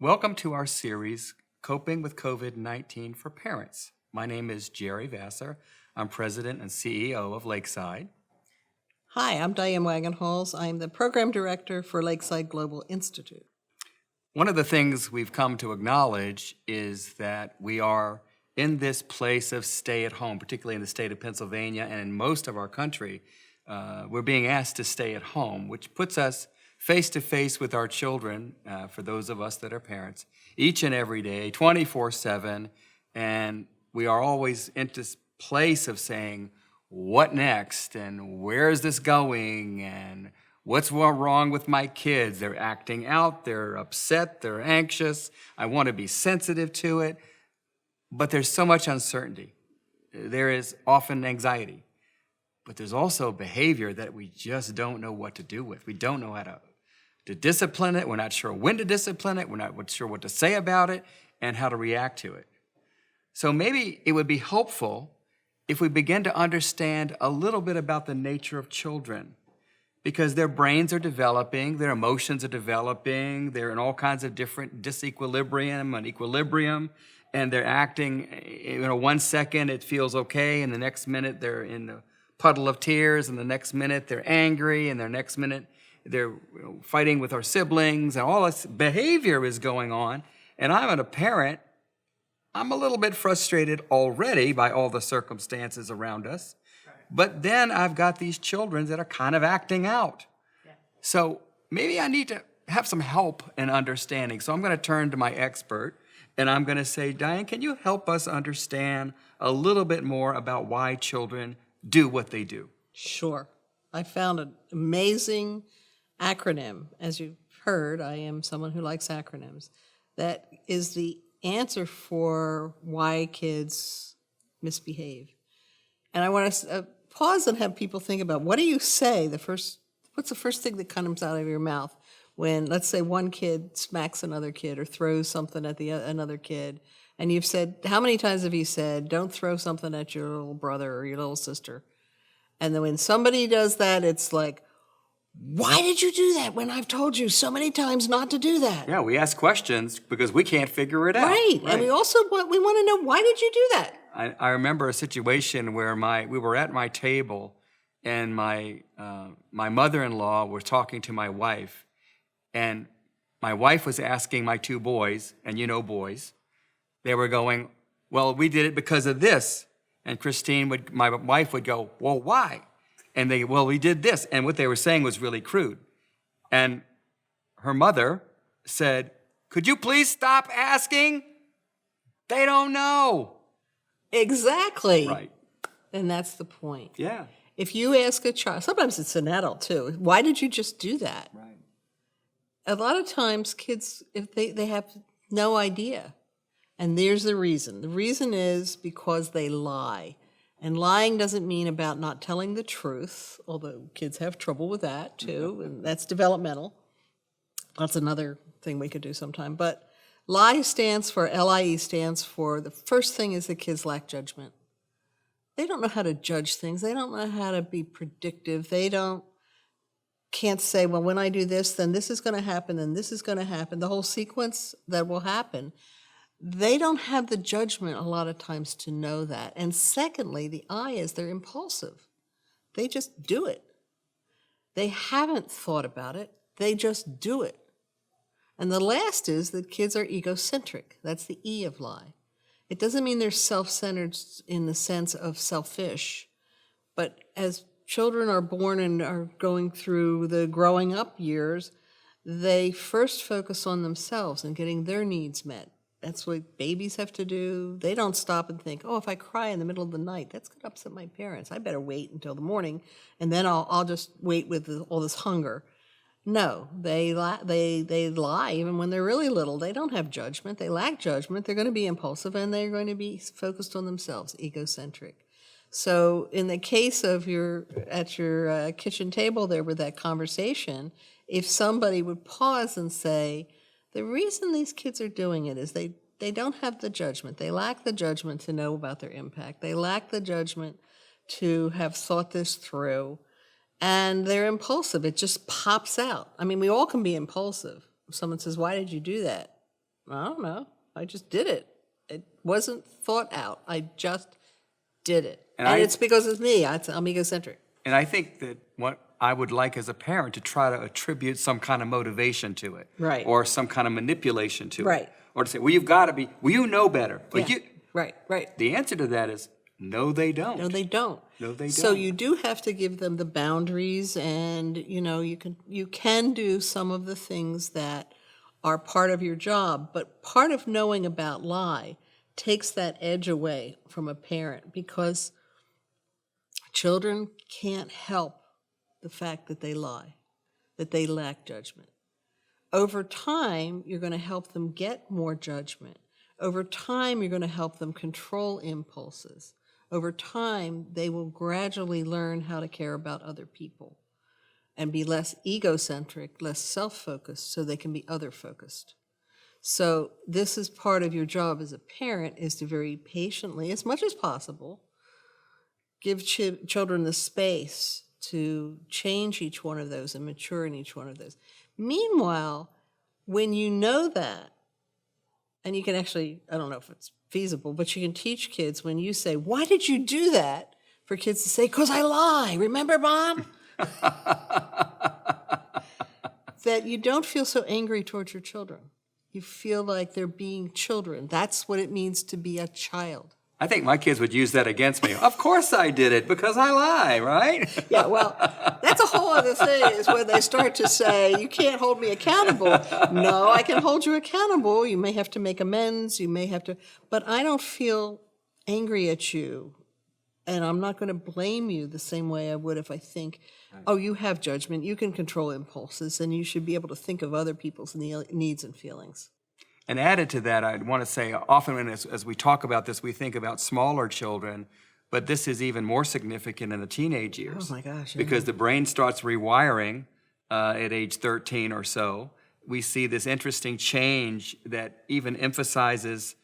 Welcome to our series, Coping with COVID-19 for Parents. My name is Gerry, Vassar. I'm President and CEO of Lakeside. Hi, I'm Diane Wagenhals. I'm the Program Director for Lakeside Global Institute. One of the things we've come to acknowledge is that we are in this place of stay at home, particularly in the state of Pennsylvania and in most of our country. We're being asked to stay at home, which puts us face to face with our children, for those of us that are parents, each and every day, 24/7. And we are always in this place of saying, what next? And where is this going? And what's wrong with my kids? They're acting out, they're upset, they're anxious. I want to be sensitive to it. But there's so much uncertainty. There is often anxiety. But there's also behavior that we just don't know what to do with. We don't know how to discipline it. We're not sure when to discipline it. We're not sure what to say about it and how to react to it. So maybe it would be helpful if we begin to understand a little bit about the nature of children, because their brains are developing, their emotions are developing, they're in all kinds of different disequilibrium and equilibrium, and they're acting, 1 second it feels okay, and the next minute they're in the puddle of tears, and the next minute they're angry, and the next minute they're fighting with our siblings, and all this behavior is going on. And I'm a parent. I'm a little bit frustrated already by all the circumstances around us. Right. But then I've got these children that are kind of acting out. Yeah. So maybe I need to have some help in understanding. So I'm going to turn to my expert, and I'm going to say, Diane, can you help us understand a little bit more about why children do what they do? Sure. I found an amazing acronym. As you've heard, I am someone who likes acronyms. That is the answer for why kids misbehave. And I want to pause and have people think about, what do you say what's the first thing that comes out of your mouth when, let's say, one kid smacks another kid or throws something at another kid, and you've said, how many times have you said, don't throw something at your little brother or your little sister? And then when somebody does that, it's like, why did you do that when I've told you so many times not to do that? Yeah, we ask questions because we can't figure it out. Right. And we also want to know, why did you do that? I remember a situation where we were at my table, and my mother-in-law was talking to my wife, and my wife was asking my two boys, and boys, they were going, well, we did it because of this. And my wife would go, well, why? And we did this. And what they were saying was really crude. And her mother said, could you please stop asking? They don't know. Exactly. Right. And that's the point. Yeah. If you ask a child, sometimes it's an adult too, why did you just do that? Right. A lot of times kids, if they have no idea. And there's the reason. The reason is because they lie. And lying doesn't mean about not telling the truth, although kids have trouble with that too, and that's developmental. That's another thing we could do sometime. But LIE stands for, the first thing is that kids lack judgment. They don't know how to judge things. They don't know how to be predictive. Can't say, well, when I do this, then this is going to happen, then this is going to happen. The whole sequence that will happen. They don't have the judgment a lot of times to know that. And secondly, the I is they're impulsive. They just do it. They haven't thought about it. They just do it. And the last is that kids are egocentric. That's the E of LIE. It doesn't mean they're self-centered in the sense of selfish, but as children are born and are going through the growing up years, they first focus on themselves and getting their needs met. That's what babies have to do. They don't stop and think, oh, if I cry in the middle of the night, that's going to upset my parents. I better wait until the morning, and then I'll just wait with all this hunger. No, they lie even when they're really little. They don't have judgment. They lack judgment. They're going to be impulsive, and they're going to be focused on themselves, egocentric. So in the case of at your kitchen table there with that conversation, if somebody would pause and say, the reason these kids are doing it is they don't have the judgment. They lack the judgment to know about their impact. They lack the judgment to have thought this through. And they're impulsive. It just pops out. I mean, we all can be impulsive. If someone says, why did you do that? I don't know. I just did it. It wasn't thought out. I just did it. And it's because it's me. I'm egocentric. And I think that what I would like as a parent to try to attribute some kind of motivation to it. Right. Or some kind of manipulation to Right. it. Or to say, well, you've got to be, well, you know better. But Yeah. Right. the answer to that is, no, they don't. No, they don't. No, they So don't. you do have to give them the boundaries, and you can do some of the things that are part of your job, but part of knowing about lie takes that edge away from a parent, because children can't help the fact that they lie, that they lack judgment. Over time, you're going to help them get more judgment. Over time, you're going to help them control impulses. Over time, they will gradually learn how to care about other people and be less egocentric, less self-focused, so they can be other-focused. So this is part of your job as a parent, is to very patiently, as much as possible, give children the space to change each one of those and mature in each one of those. Meanwhile, when you know that, and you can actually, I don't know if it's feasible, but you can teach kids, when you say, why did you do that? For kids to say, because I lie. Remember, Mom? That you don't feel so angry towards your children. You feel like they're being children. That's what it means to be a child. I think my kids would use that against me. Of course I did it, because I lie, right? Yeah, well, that's a whole other thing, is when they start to say, you can't hold me accountable. No, I can hold you accountable. You may have to make amends. You may have to, but I don't feel angry at you. And I'm not going to blame you the same way I would if I think, oh, you have judgment, you can control impulses, and you should be able to think of other people's needs and feelings. And added to that, I'd want to say, often as we talk about this, we think about smaller children, but this is even more significant in the teenage years. Oh my gosh. Yeah. Because the brain starts rewiring at age 13 or so. We see this interesting change that even emphasizes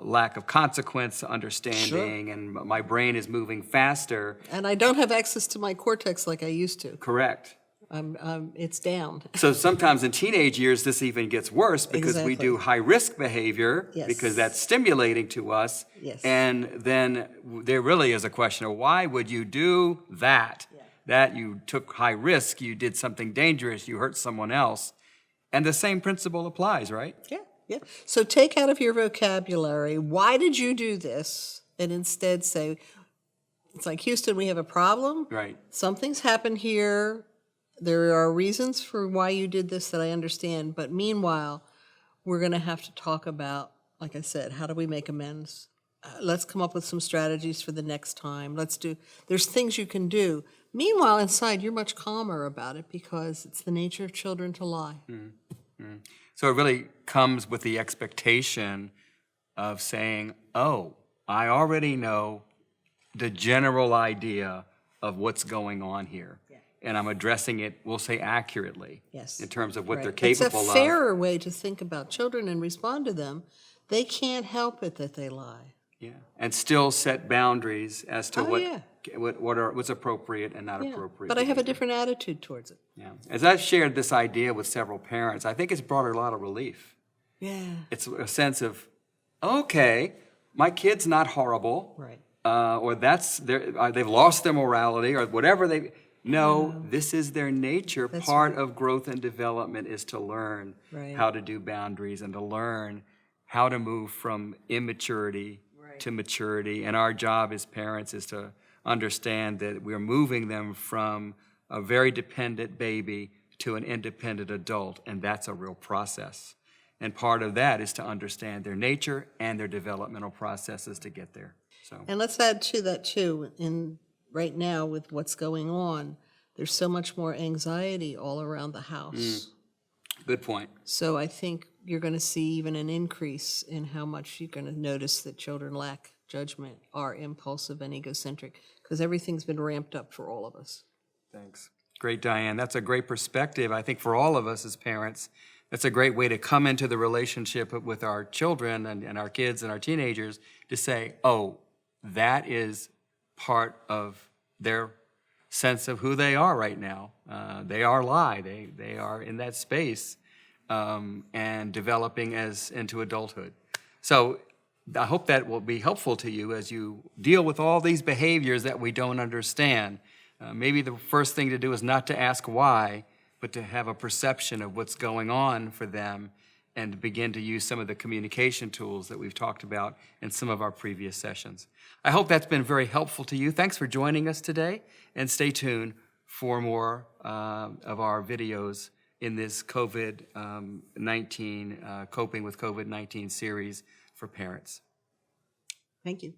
lack of consequence, understanding, Sure. and my brain is moving faster. And I don't have access to my cortex like I used to. Correct. It's down. So sometimes in teenage years, this even gets worse because we Exactly. do high-risk behavior Yes. because that's stimulating to us. Yes. And then there really is a question of why would you do that? Yeah. That you took high risk, you did something dangerous, you hurt someone else. And the same principle applies, right? Yeah. So take out of your vocabulary, why did you do this? And instead say, it's like, Houston, we have a problem. Right. Something's happened here. There are reasons for why you did this that I understand. But meanwhile, we're going to have to talk about, like I said, how do we make amends? Let's come up with some strategies for the next time. There's things you can do. Meanwhile, inside, you're much calmer about it because it's the nature of children to lie. Mm-hmm. So it really comes with the expectation of saying, oh, I already know the general idea of what's going on here. Yeah. And I'm addressing it, we'll say accurately, yes, in terms of what right. they're capable of. It's a fairer way to think about children and respond to them. They can't help it that they lie. Yeah, and still set boundaries as to Yeah. what's appropriate and not Yeah. appropriate. But I have a behavior. different attitude towards it. Yeah, as I've shared this idea with several parents, I think it's brought a lot of relief. Yeah. It's a sense of, okay, my kid's not horrible, Right. Or they've lost their morality, or whatever they. No, this is their nature. That's Part right. of growth and development is to learn Right. how to do boundaries and to learn how to move from immaturity to maturity. And our job as parents is to understand that we're moving them from a very dependent baby to an independent adult, and that's a real process. And part of that is to understand their nature and their developmental processes to get there. So. And let's add to that, too, right now with what's going on, there's so much more anxiety all around the house. Good point. So I think you're going to see even an increase in how much you're going to notice that children lack judgment, are impulsive and egocentric, because everything's been ramped up for all of us. Thanks. Great, Diane. That's a great perspective. I think for all of us as parents, that's a great way to come into the relationship with our children and our kids and our teenagers to say, oh, that is part of their sense of who they are right now. They are lie. They are in that space. and developing as into adulthood. So I hope that will be helpful to you as you deal with all these behaviors that we don't understand. Maybe the first thing to do is not to ask why, but to have a perception of what's going on for them and begin to use some of the communication tools that we've talked about in some of our previous sessions. I hope that's been very helpful to you. Thanks for joining us today, and stay tuned for more of our videos in this COVID-19, Coping with COVID-19 series for parents. Thank you.